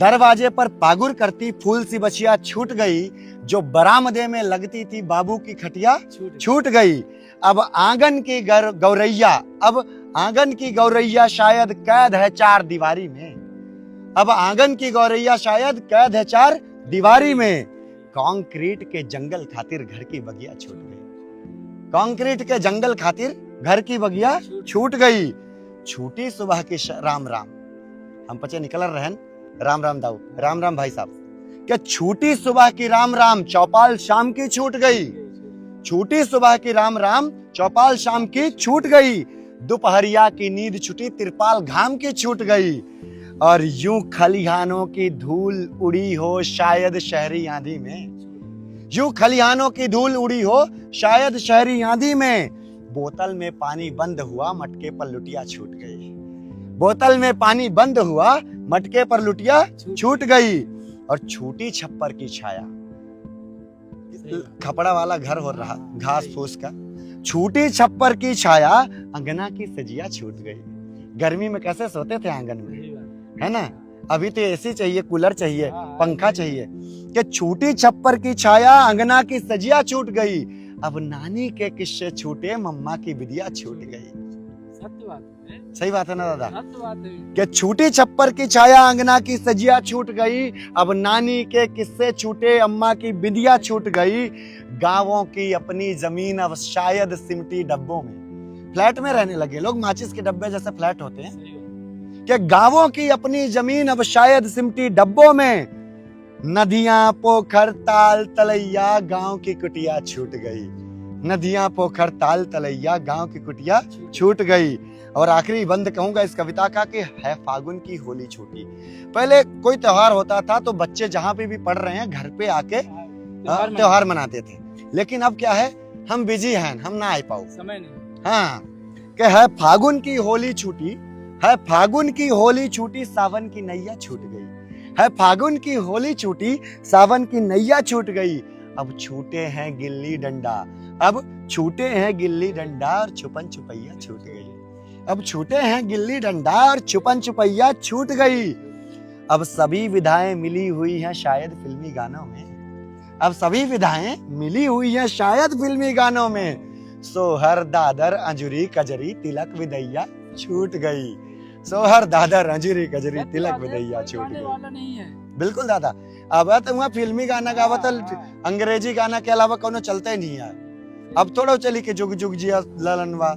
दरवाजे पर पागुर करती फूल सी बचिया छूट गई, जो बरामदे में लगती थी बाबू की खटिया छूट गई। अब आंगन की गौरैया, अब आंगन की गौरैया शायद कैद है चार दीवारी में। अब आंगन की गौरैया शायद कैद है चार दीवारी में। कंक्रीट के जंगल खातिर घर की बगिया छूट गई। कंक्रीट के जंगल खातिर घर की बगिया छूट गई। छूटी सुबह की राम राम, हम पचे निकल रहन राम राम दाऊ, राम राम भाई साहब। क्या छूटी सुबह की राम राम चौपाल शाम की छूट गई। छूटी सुबह की राम राम चौपाल शाम की छूट गई। दोपहरिया की नींद छुटी तिरपाल घाम की छूट गई। और यूं खलिहानों की धूल उड़ी हो शायद शहरी आंधी में। यूं खलिहानों की धूल उड़ी हो शायद शहरी आंधी में। बोतल में पानी बंद हुआ मटके पर लुटिया छूट गई। बोतल में पानी बंद हुआ मटके पर लुटिया छूट गई। और छूटी छप्पर की छाया, खपड़ा वाला घर हो रहा घास फूस का। छूटी छप्पर की छाया अंगना की सजिया छूट गई। गर्मी में कैसे सोते थे आंगन में, है ना। अभी तो एसी चाहिए, कूलर चाहिए, पंखा चाहिए। कि छूटी छप्पर की छाया अंगना की सजिया छूट गई। अब नानी के किस्से छूटे मम्मा की विदिया छूट गई। सही बात है ना दादा। कि छूटी छप्पर की छाया अंगना की सजिया छूट गई। अब नानी के किस्से छूटे अम्मा की विदिया छूट गई। गांवों की अपनी जमीन अब शायद सिमटी डब्बों में। फ्लैट में रहने लगे लोग, माचिस के डब्बे जैसे फ्लैट होते हैं। कि गांवों की अपनी जमीन अब शायद सिमटी डब्बों में। नदियां पोखर ताल तलैया गांव की कुटिया छूट गई। नदियां पोखर ताल तलैया गांव की कुटिया छूट गई। और आखिरी बंद कहूंगा इस कविता का कि है फागुन की होली छूटी। पहले कोई त्योहार होता था तो बच्चे जहां पे भी पढ़ रहे हैं घर पे आके त्योहार मनाते थे। लेकिन अब क्या है, हम बिजी हैं, हम ना आ पाओ, समय नहीं। हाँ, कि है फागुन की होली छूटी, है फागुन की होली छूटी सावन की नैया छूट गई। है फागुन की होली छूटी सावन की नैया छूट गई। अब छूटे हैं गिल्ली डंडा, अब छूटे हैं गिल्ली डंडा और छुपन छुपैया छूट गई। अब छूटे हैं गिल्ली डंडा और छुपन छुपैया छूट गई। अब सभी विधाएं मिली हुई हैं शायद फिल्मी गानों में। अब सभी विधाएं मिली हुई हैं शायद फिल्मी गानों में। सोहर दादर अंजुरी कजरी तिलक विदैया छूट गई। सोहर दादर अंजुरी कजरी तिलक विदैया छूट गई। बिल्कुल दादा। अब तो वहाँ फिल्मी गाना गावा तो अंग्रेजी गाना के अलावा कोनो चलता ही नहीं है। अब थोड़ा चली के जुग जुग जिया ललनवा